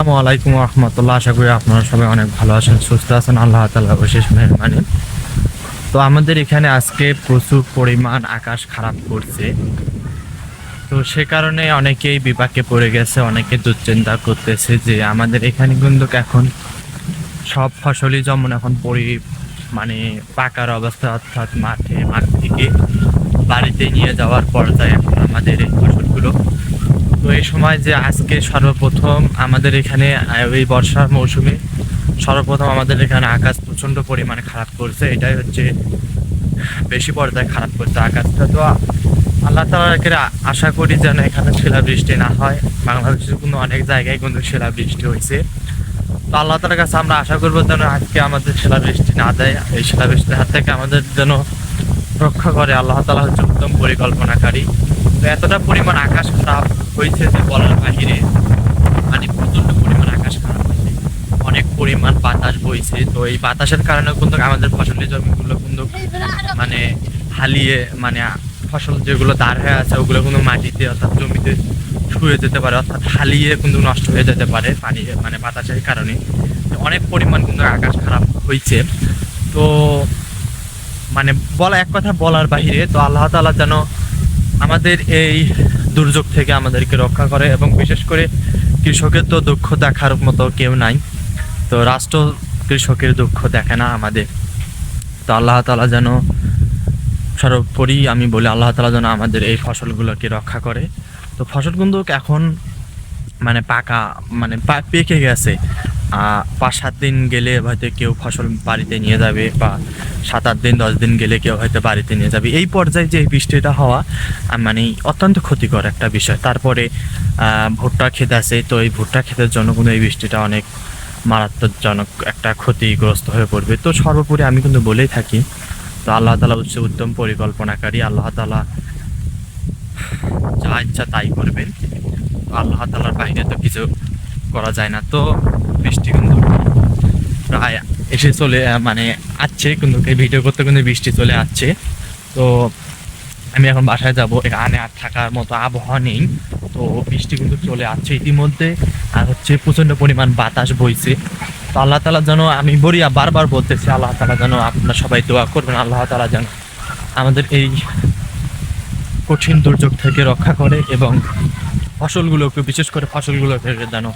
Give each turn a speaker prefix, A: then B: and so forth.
A: আসসালামু আলাইকুম রহমতুল্লাহ। আশা করি আপনারা সবাই অনেক ভালো আছেন, সুস্থ আছেন, আল্লাহ তাআলার অশেষ মেহরবানি। তো আমাদের এখানে আজকে প্রচুর পরিমাণ আকাশ খারাপ করছে। তো সে কারণে অনেকেই বিপাকে পড়ে গেছে, অনেকে দুশ্চিন্তা করতেছে যে আমাদের এখানে কিন্তু এখন সব ফসলই যেমন এখন মানে পাকার অবস্থা, অর্থাৎ মাঠ থেকে বাড়িতে নিয়ে যাওয়ার পর্যায়ে এখন আমাদের এই ফসলগুলো। তো এই সময় যে আজকে সর্বপ্রথম আমাদের এখানে এই বর্ষার মৌসুমে সর্বপ্রথম আমাদের এখানে আকাশ প্রচণ্ড পরিমাণে খারাপ করছে। এটাই হচ্ছে বেশি পর্যায়ে খারাপ করছে আকাশটা। তো আল্লাহ তাআলাকে আশা করি যেন এখানে শিলাবৃষ্টি না হয়। বাংলাদেশের কোনো অনেক জায়গায় কিন্তু শিলাবৃষ্টি হয়েছে। তো আল্লাহ তাআলার কাছে আমরা আশা করবো যেন আজকে আমাদের শিলাবৃষ্টি না দেয়, এই শিলাবৃষ্টির হাত থেকে আমাদের যেন রক্ষা করে। আল্লাহ তাআলা হচ্ছে উত্তম পরিকল্পনাকারী। তো এতটা পরিমাণ আকাশ খারাপ হয়েছে যে বলার বাহিরে, মানে প্রচণ্ড পরিমাণ আকাশ খারাপ হয়েছে, অনেক পরিমাণ বাতাস বইছে। তো এই বাতাসের কারণে কিন্তু আমাদের ফসলের জমিগুলো কিন্তু মানে হালিয়ে, মানে ফসল যেগুলো দাঁড় হয়ে আছে ওগুলো কিন্তু মাটিতে অর্থাৎ জমিতে শুয়ে যেতে পারে, অর্থাৎ হালিয়ে কিন্তু নষ্ট হয়ে যেতে পারে পানি, মানে বাতাসের কারণে। অনেক পরিমাণ কিন্তু আকাশ খারাপ হয়েছে। তো মানে বলা এক কথা বলার বাহিরে। তো আল্লাহ তাআলা যেন আমাদের এই দুর্যোগ থেকে আমাদেরকে রক্ষা করে, এবং বিশেষ করে কৃষকের তো দুঃখ দেখার মতো কেউ নাই। তো রাষ্ট্র কৃষকের দুঃখ দেখে না আমাদের। তো আল্লাহ তাআলা যেন সর্বোপরি আমি বলি, আল্লাহ তাআলা যেন আমাদের এই ফসলগুলোকে রক্ষা করে। তো ফসল কিন্তু এখন মানে পাকা, মানে পেকে গেছে। 5-7 দিন গেলে হয়তো কেউ ফসল বাড়িতে নিয়ে যাবে, বা 7-8 দিন 10 দিন গেলে কেউ হয়তো বাড়িতে নিয়ে যাবে। এই পর্যায়ে যে বৃষ্টিটা হওয়া মানে অত্যন্ত ক্ষতিকর একটা বিষয়। তারপরে ভুট্টা ক্ষেত আছে, তো এই ভুট্টা ক্ষেতের জন্য কিন্তু এই বৃষ্টিটা অনেক মারাত্মকজনক একটা ক্ষতিগ্রস্ত হয়ে পড়বে। তো সর্বোপরি আমি কিন্তু বলেই থাকি, তো আল্লাহ তাআলা হচ্ছে উত্তম পরিকল্পনাকারী। আল্লাহ তাআলা যা ইচ্ছা তাই করবেন। আল্লাহ তাআলার বাইরে তো কিছু করা যায় না। তো বৃষ্টি কিন্তু প্রায় এসে চলে মানে আসছে, কিন্তু এই ভিডিও করতে কিন্তু বৃষ্টি চলে আসছে। তো আমি এখন বাসায় যাবো, এখানে আর থাকার মতো আবহাওয়া নেই। তো বৃষ্টি কিন্তু চলে আসছে ইতিমধ্যে, আর হচ্ছে প্রচণ্ড পরিমাণ বাতাস বইছে। তো আল্লাহ তাআলা যেন, আমি বারবার বলতেছি, আল্লাহ তাআলা যেন, আপনারা সবাই দোয়া করবেন, আল্লাহ তাআলা যেন আমাদের এই কঠিন দুর্যোগ থেকে রক্ষা করে, এবং ফসলগুলোকে, বিশেষ করে ফসলগুলোকে যেন